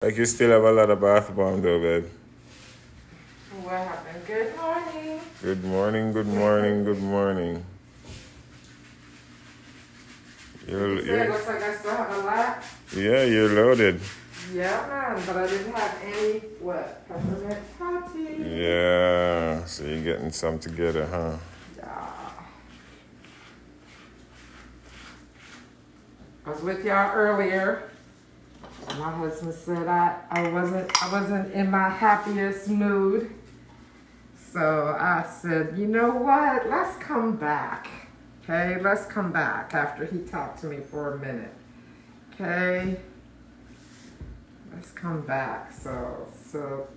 Like you still have a lot of bath bomb though, babe. What happened? Good morning. Good morning, good morning, good morning. You said it looks like I still have a lot. Yeah, you're loaded. Yeah, man, but I didn't have any, peppermint patty. Yeah, so you're getting some together, huh? Yeah. I was with y'all earlier. And my husband said I wasn't in my happiest mood. So I said, you know what? Let's come back. Okay, let's come back after he talked to me for a minute. Okay? Let's come back. So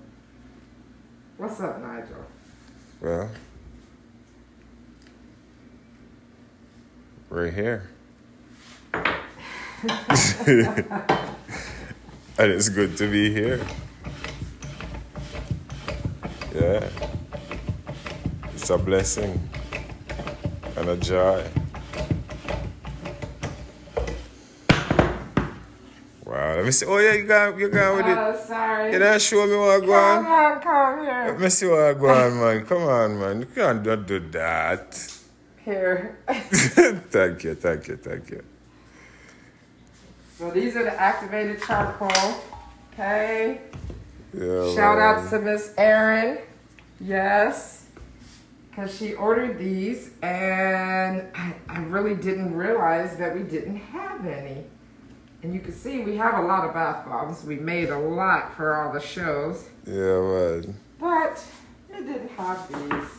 what's up, Nigel? Well, we're here. And it's good to be here. Yeah. It's a blessing and a joy. Wow, let me see. Oh yeah, you got with it. Oh, sorry. You don't show me what I go on. Come here. Let me see what I go on, man. Come on, man. You can't do that. Here. Thank you. So these are the activated charcoal. Okay. Yeah, Shout man. out to Miss Erin. Yes. Because she ordered these and I really didn't realize that we didn't have any. And you can see we have a lot of bath bombs. We made a lot for all the shows. Yeah, man. But it didn't have these.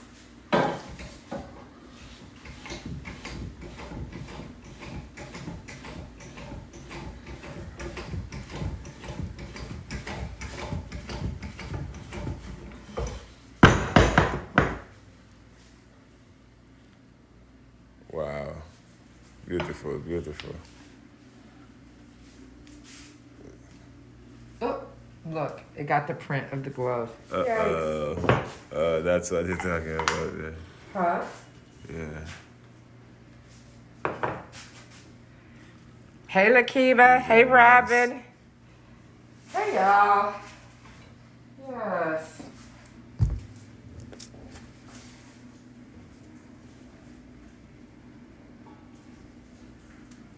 Wow. Beautiful, beautiful. Oh, look, it got the print of the glove. That's what you're talking about there. Huh? Yeah. Hey, Lakiba. Hey, Robin. Hey, y'all. Yes.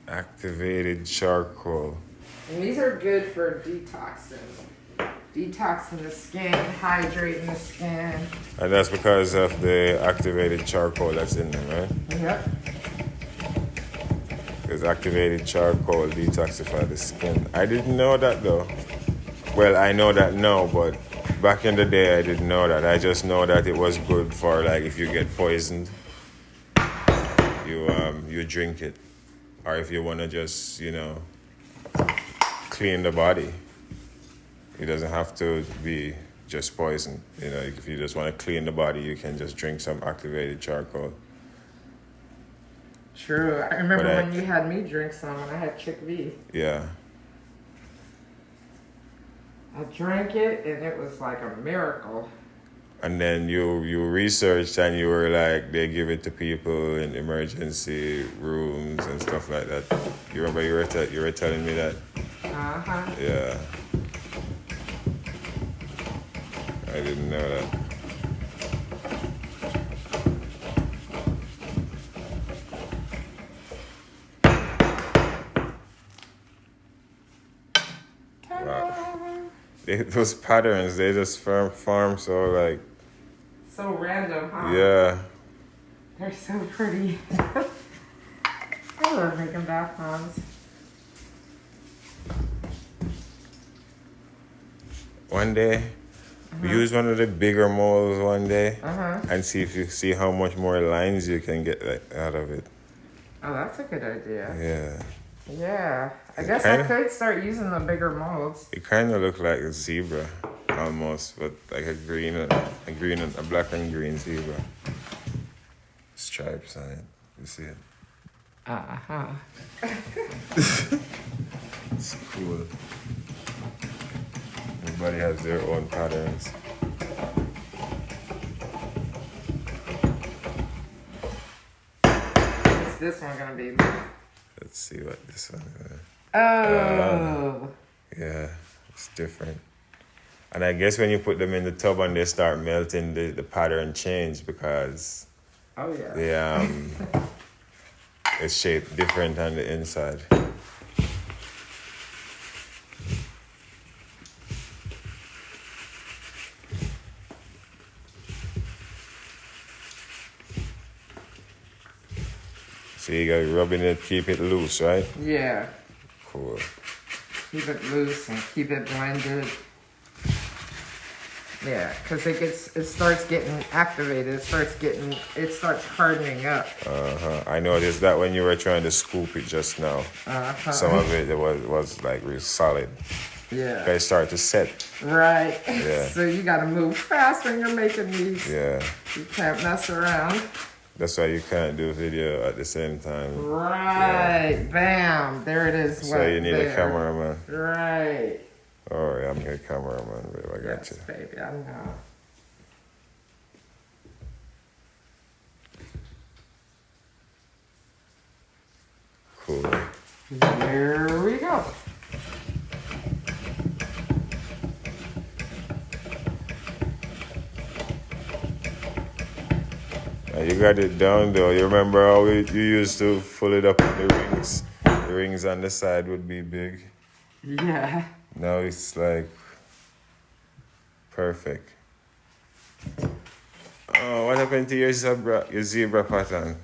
Activated charcoal. And these are good for detoxing. Detoxing the skin, hydrating the skin. And that's because of the activated charcoal that's in them, right? Yep. Because activated charcoal detoxify the skin. I didn't know that though. Well, I know that now, but back in the day I didn't know that. I just know that it was good for like if you get poisoned, you drink it. Or if you want to just, clean the body. It doesn't have to be just poison. If you just want to clean the body, you can just drink some activated charcoal. True. I remember when you had me drink some when I had Chick V. Yeah. I drank it and it was like a miracle. And then you researched and you were like, they give it to people in emergency rooms and stuff like that. You remember you were telling me that? Uh-huh. Yeah. I didn't know that. Wow. Those patterns, they just form so like... So random, huh? Yeah. They're so pretty. I love making bath bombs. One day, we use one of the bigger molds one day and see how much more lines you can get out of it. Oh, that's a good idea. Yeah. Yeah. I guess I could start using the bigger molds. It kind of looked like a zebra, almost, but like a black and green zebra. Stripes on it. You see it? Uh-huh. It's cool. Everybody has their own patterns. What's this one gonna be? Let's see what this one is. Oh. Yeah. It's different. And I guess when you put them in the tub and they start melting, the pattern change because Oh yeah. it's shaped different on the inside. So you gotta rubbing it, keep it loose, right? Yeah. Cool. Keep it loose and keep it blended. Yeah, because it starts getting activated. It starts hardening up. I noticed that when you were trying to scoop it just now. Some of it was like real solid. Yeah. They start to set. Right. Yeah. So you got to move fast when you're making these. Yeah. You can't mess around. That's why you can't do video at the same time. Right. Yeah. Bam. There it is. So you need a cameraman. Right. Oh, yeah, I'm your cameraman, babe. I got Yes, you. baby. I know. Cool. Here we go. You got it down though. You remember how you used to pull it up on the rings? The rings on the side would be big. Yeah. Now it's like perfect. Oh, what happened to your zebra pattern?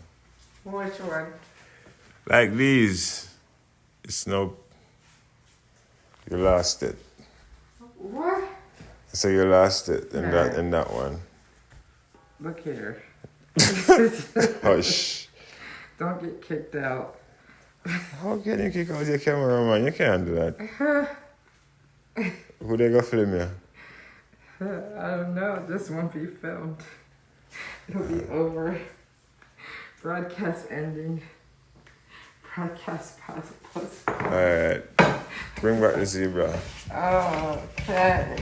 Which one? Like these. It's no. You lost it. What? So you lost it in that one. Look here. Hush. Don't get kicked out. How can you kick out your cameraman? You can't do that. Who they go film you? I don't know. This won't be filmed. It'll be over. Broadcast ending. Broadcast plus. Alright. Bring back the zebra. Okay.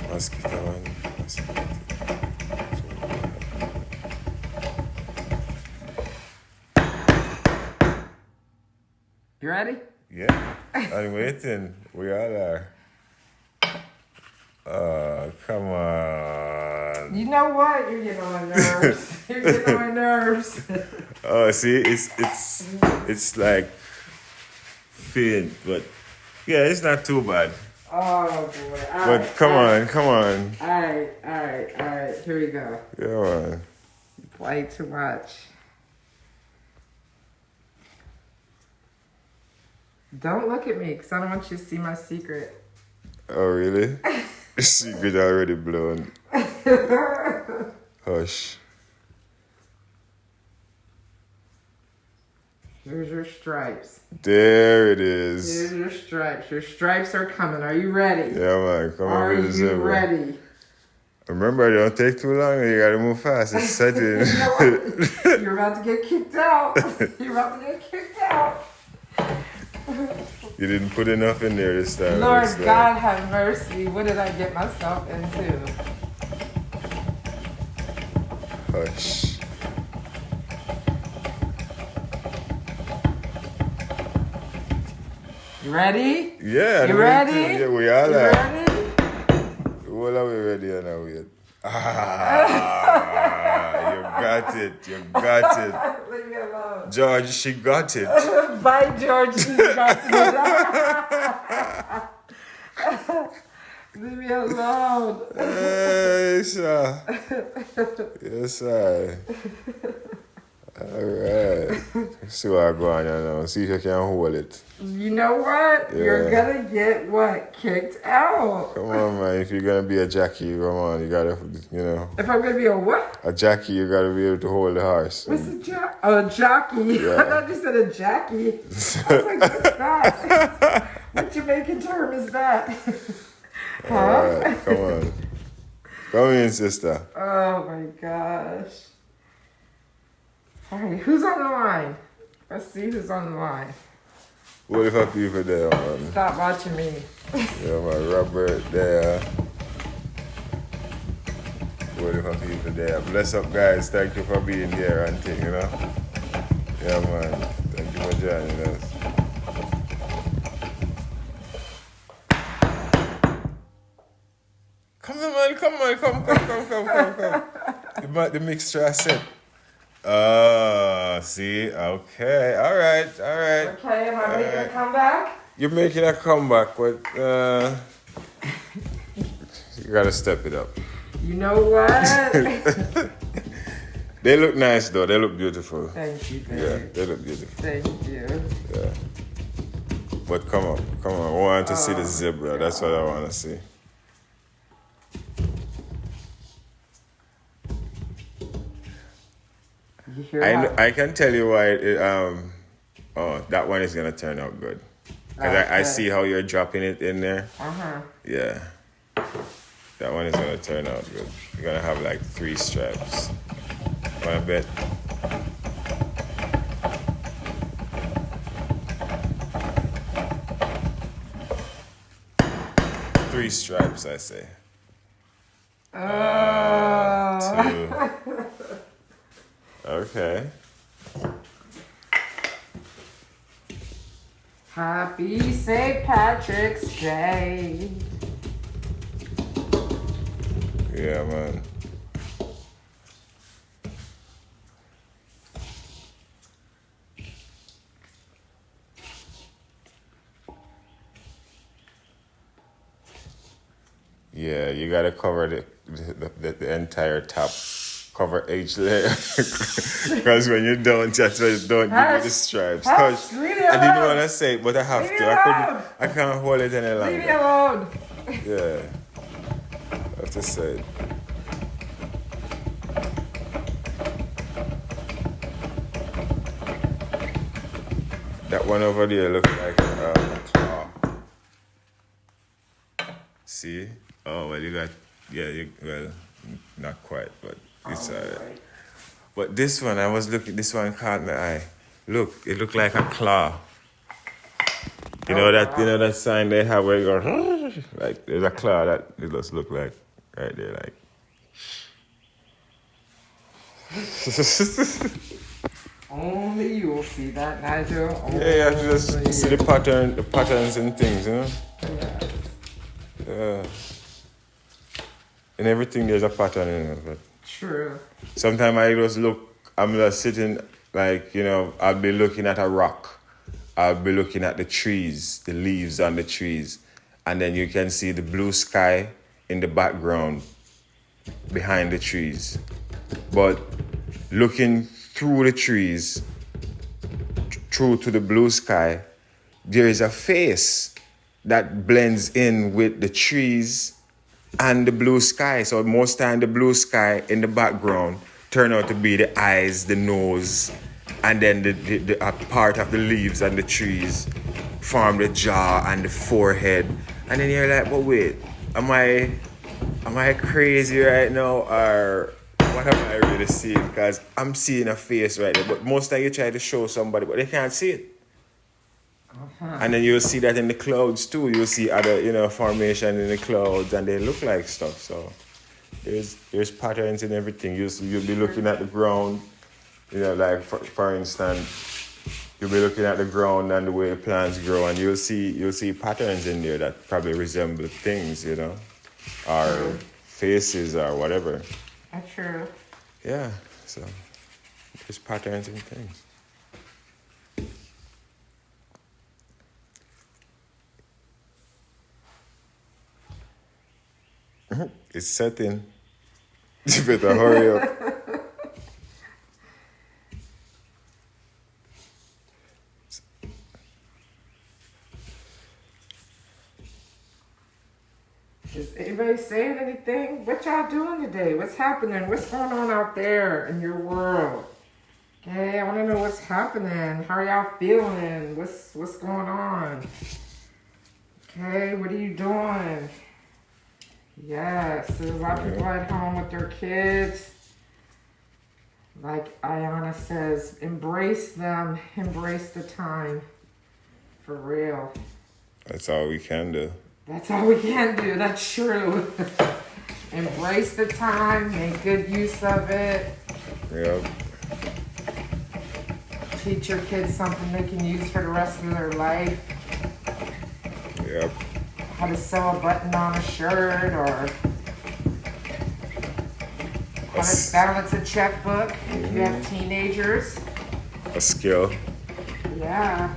Mosquito one. You ready? Yeah. I'm waiting. We all are. Oh, come on. You know what? You're getting on my nerves. You're getting on my nerves. Oh, see, it's like faint, but yeah, it's not too bad. Oh boy. But come on. Alright. Here we go. Yeah, man. Play too much. Don't look at me, because I don't want you to see my secret. Oh, really? Secret already blown. Hush. Here's your stripes. There it is. Here's your stripes. Your stripes are coming. Are you ready? Yeah, man. Come on. Are you ready? Remember, it don't take too long. You gotta move fast. It's setting. You're about to get kicked out. You're about to get kicked out. You didn't put enough in there this time. Lord God have mercy. What did I get myself into? Hush. You ready? Yeah. You ready? Yeah, we all you are. ready? Well, are we ready now? Wait. You got it. You got it. Leave me alone. George, she got it. Bye, George. She's got it. Leave me alone. Yes, sir. Yes, sir. All right. See what I go on now. See if you can hold it. You know what? Yeah. You're gonna get what? Kicked out. Come on, man. If you're gonna be a Jackie, come on. You gotta, If I'm gonna be a what? a Jackie, you gotta be able to hold the horse. What's a jockey? Oh, a jockey. Yeah. I thought you said a Jackie. I was like, what's that? What Jamaican term is that? Huh? All right, come on. Come in, sister. Oh my gosh. All right, who's on the line? Let's see who's on the line. What if I people there, man? Stop watching me. Yeah, man. Robert there. What if I people there? Bless up, guys. Thank you for being here and thing, Yeah, man. Thank you for joining us. come on, come. The mixture I said. See, okay, all right. Okay, am I making a comeback? You're making a comeback, but you gotta step it up. You know what? They look nice though. They look beautiful. Thank you, babe. Yeah, they look beautiful. Thank you. Yeah. But come on. I want to see the zebra. God. That's what I want to see. You hear that? I can tell you why. That one is gonna turn out good. Because I see how you're dropping it in there. Yeah. That one is gonna turn out good. You're gonna have like 3 stripes. Wanna bet? Three stripes, I say. 2. Okay. Happy St. Patrick's Day. Yeah, man. Yeah, you gotta cover the entire top. Cover each layer. Because when you don't, that's why you don't give me the stripes. I didn't want to say it, but I have to. I can't hold it any longer. Leave me alone. Yeah. I have to say it. That one over there looks like a claw. See? Oh, well, you got, not quite, but it's alright. But this one, this one caught my eye. Look, it looked like a claw. You know that sign they have where you go, like, there's a claw that it just look like, right there, like. Only you will see that, Nigel. Yeah, you have to just see the patterns and things, you know? Yeah. In everything there's a pattern in it. But true. sometimes I'm just sitting, like, I'll be looking at a rock. I'll be looking at the trees, the leaves on the trees. And then you can see the blue sky in the background behind the trees. But looking through the trees, through to the blue sky, there is a face that blends in with the trees and the blue sky. So most time the blue sky in the background turn out to be the eyes, the nose, and then the part of the leaves and the trees form the jaw and the forehead. And then you're like, but wait, am I crazy right now, or what am I really seeing? Because I'm seeing a face right there. But most time you try to show somebody, but they can't see it. And then you'll see that in the clouds too. You'll see other, formation in the clouds, and they look like stuff. So there's patterns in everything. You'll be looking at the ground, like for instance, you'll be looking at the ground and the way plants grow, and you'll see patterns in there that probably resemble things, or faces or whatever. That's true. Yeah, so there's patterns in things. It's setting. You better hurry up. Is anybody saying anything? What y'all doing today? What's happening? What's going on out there in your world? Okay, I want to know what's happening. How are y'all feeling? What's going on? Okay, what are you doing? Yes, there's a lot of people at home with their kids. Like Ayana says, embrace them, embrace the time. For real. That's all we can do. That's all we can do, that's true. Embrace the time, make good use of it. Yep. Teach your kids something they can use for the rest of their life. Yep. How to sew a button on a shirt, or Balance a checkbook. If you have teenagers. A skill. Yeah.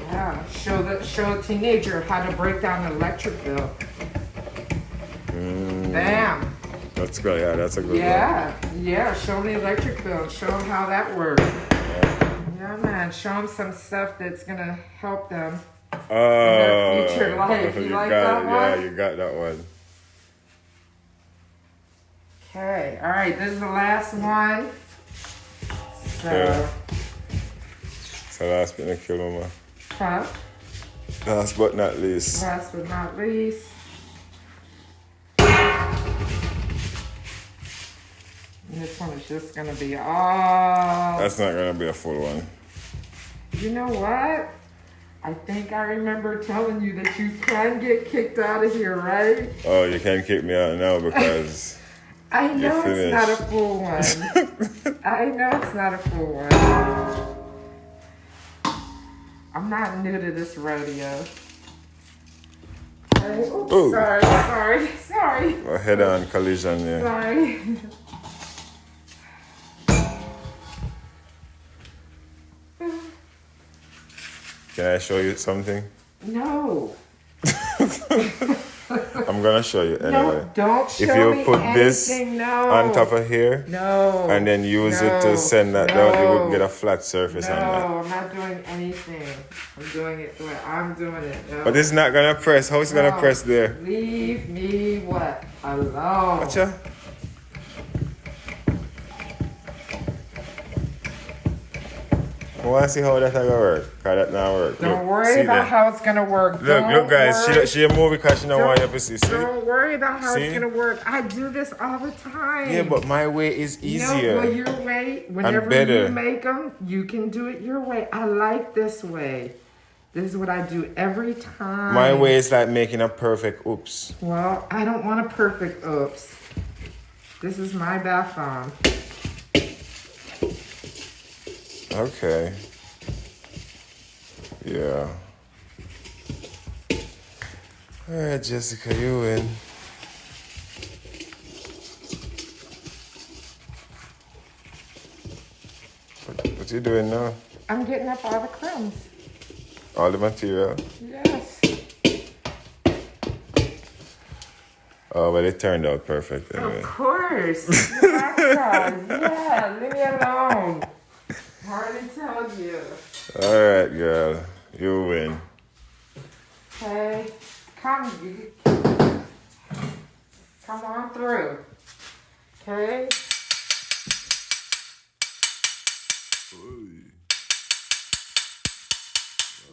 Yeah. Show a teenager how to break down an electric bill. Bam. That's good. Yeah, that's a good one. Yeah. Show them the electric bill. Show them how that works. Yeah, man. Show them some stuff that's gonna help them in their future life. You like that one? Yeah, you got that one. Okay. All right. This is the last one. So. So last but not kill Huh? Last but not least. Last but not least. This one is just gonna be all. That's not gonna be a full one. You know what? I think I remember telling you that you can get kicked out of here, right? Oh, you can't kick me out now because I know it's not a full one. I know it's not a full one. I'm not new to this rodeo. Okay. Oops, sorry. A head-on collision, yeah. Sorry. Can I show you something? No. I'm gonna show you anyway. No, don't show If you me put anything, this no. on top of here, no, and then use it to send that down, you would get a flat surface on that. No, I'm not doing anything. I'm doing it the way I'm doing it. No. But it's not gonna press. How is it gonna press there? Leave me what? Alone. Gotcha. I want to see how that's gonna work. Cause that not work. Don't worry about how it's gonna work. Look, guys. She a movie because she don't want you to see. Don't worry about how it's gonna work. I do this all the time. Yeah, but my way is easier. No, well, your way. Whenever you make them, you can do it your way. I like this way. This is what I do every time. My way is like making a perfect oops. Well, I don't want a perfect oops. This is my bath bomb. Okay. Yeah. All right, Jessica, you win. What you doing now? I'm getting up all the crumbs. All the material? Yes. Oh, but it turned out perfect anyway. Of course. Yeah, leave me alone. I already told you. All right, girl. You win. Okay. Come on through. Okay.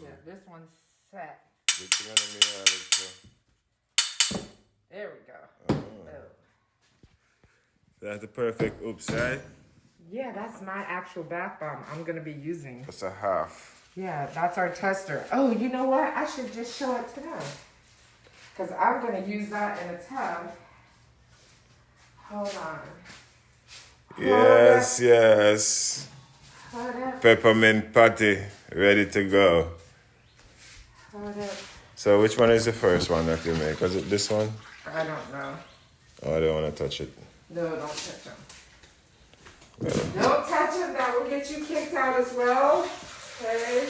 Yeah, this one's set. There we go. That's the perfect oops, right? Yeah, that's my actual bath bomb I'm going to be using. That's a half. Yeah, that's our tester. Oh, you know what? I should just show it to them. Because I'm going to use that in a tub. Hold on. Yes. Hold up. Peppermint patty, ready to go. Hold up. So which one is the first one that you make? Was it this one? I don't know. Oh, I don't want to touch it. No, don't touch them. Don't touch them. That will get you kicked out as well. Okay.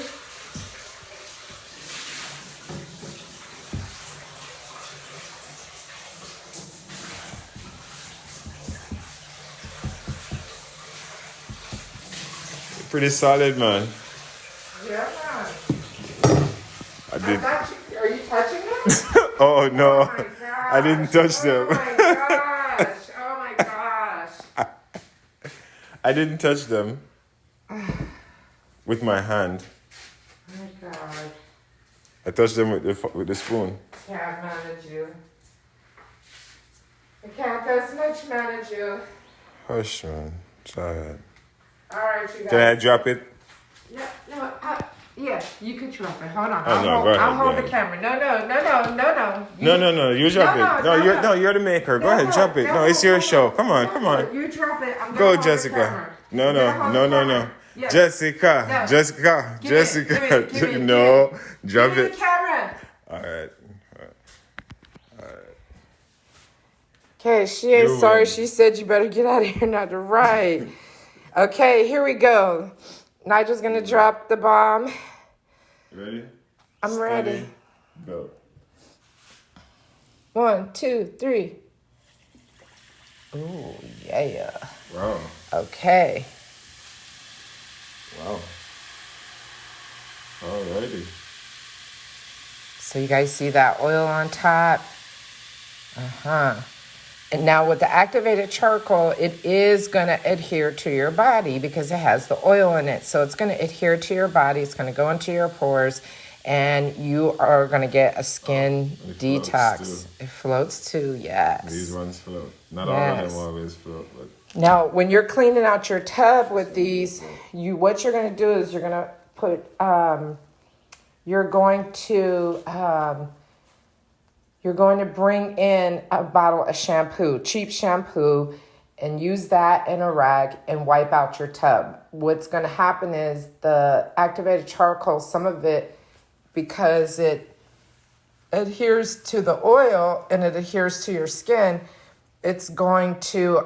Pretty solid, man. Yeah, man. I did. Are you touching them? Oh no, Oh my gosh. I didn't touch them. Oh my gosh. Oh my gosh. I didn't touch them with my hand. Oh my God. I touched them with the spoon. Can't manage you. I can't as much manage you. Hush, man. It's alright. Alright, you guys. Can I drop it? Yeah, you can drop it. Hold on. Oh, no, go ahead, I'll hold go the ahead. camera. No. No. You drop it. You're the maker. Go ahead, drop it. No, it's your show. Come on. You drop it. I'm Go, hold Jessica. The camera. No. Yeah. Jessica. No. Jessica. Give it. No, drop Give me it. the camera. All right. Okay, she ain't You sorry. win. She said you better get out of here, not to right. Okay, here we go. Nigel's gonna drop the bomb. Ready? I'm ready. Go. 1, 2, 3. Ooh, yeah. Wow. Okay. Wow. Alrighty. So you guys see that oil on top? And now with the activated charcoal, it is going to adhere to your body because it has the oil in it. So it's going to adhere to your body. It's going to go into your pores, and you are going to get a skin detox. It floats too, yes. These ones float. Not all of them always float, but now when you're cleaning out your tub with these, what you're going to do is you're going to put you're going to bring in a bottle of shampoo, cheap shampoo, and use that in a rag and wipe out your tub. What's going to happen is the activated charcoal, some of it, because it adheres to the oil and it adheres to your skin, it's going to,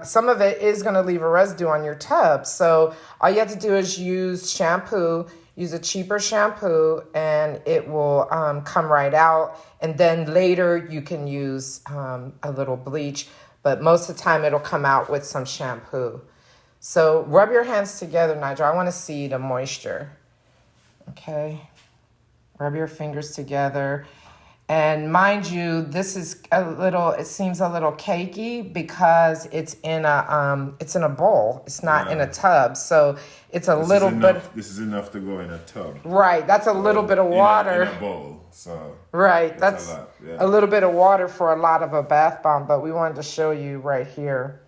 some of it is going to leave a residue on your tub. So all you have to do is use shampoo, use a cheaper shampoo, and it will come right out. And then later you can use a little bleach, but most of the time it'll come out with some shampoo. So rub your hands together, Nigel. I want to see the moisture. Okay. Rub your fingers together. And mind you, this is it seems a little cakey because it's in a bowl. It's not in a tub. So it's a little bit. This is enough to go in a tub. Right. That's a little bit of water. In a bowl. So. Right. That's a little bit of water for a lot of a bath bomb, but we wanted to show you right here.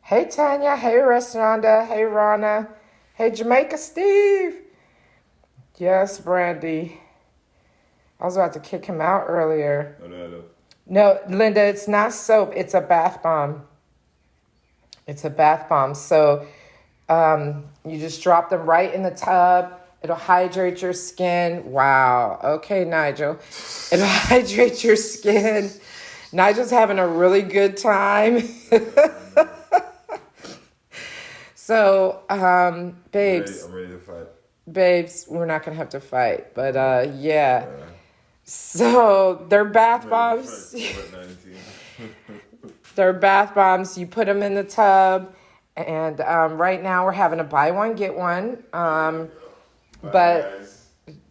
Hey, Tanya. Hey, Restauranda. Hey, Rana. Hey, Jamaica Steve. Yes, Brandy. I was about to kick him out earlier. No, Linda, it's not soap. It's a bath bomb. It's a bath bomb. So you just drop them right in the tub. It'll hydrate your skin. Wow. Okay, Nigel. It'll hydrate your skin. Nigel's having a really good time. So, babes. I'm ready to fight. Babes, we're not going to have to fight. But, yeah. So they're bath bombs. They're bath bombs. You put them in the tub. And right now we're having a buy one, get one. But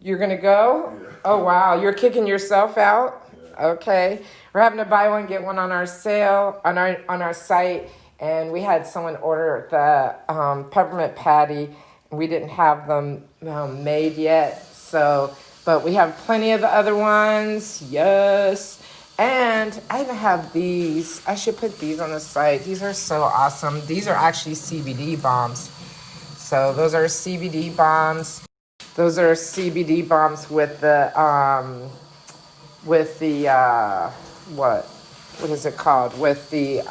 you're going to go? Yeah. Oh, wow. You're kicking yourself out? Yeah. Okay. We're having a buy one, get one on our sale, on our site. And we had someone order the peppermint patty. We didn't have them made yet. But we have plenty of the other ones. Yes. And I even have these. I should put these on the site. These are so awesome. These are actually CBD bombs. So those are CBD bombs. Those are CBD bombs with the what is it called? With the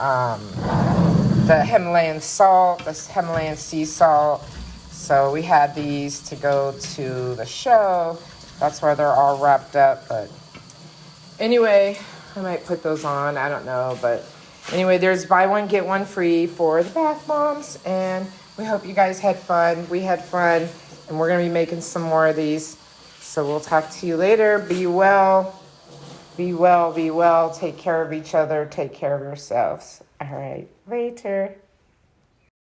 Himalayan salt, this Himalayan sea salt. So we had these to go to the show. That's why they're all wrapped up. But anyway, I might put those on. I don't know. But anyway, there's buy one, get one free for the bath bombs. And we hope you guys had fun. We had fun. And we're going to be making some more of these. So we'll talk to you later. Be well. Be well. Be well. Take care of each other. Take care of yourselves. All right. Later.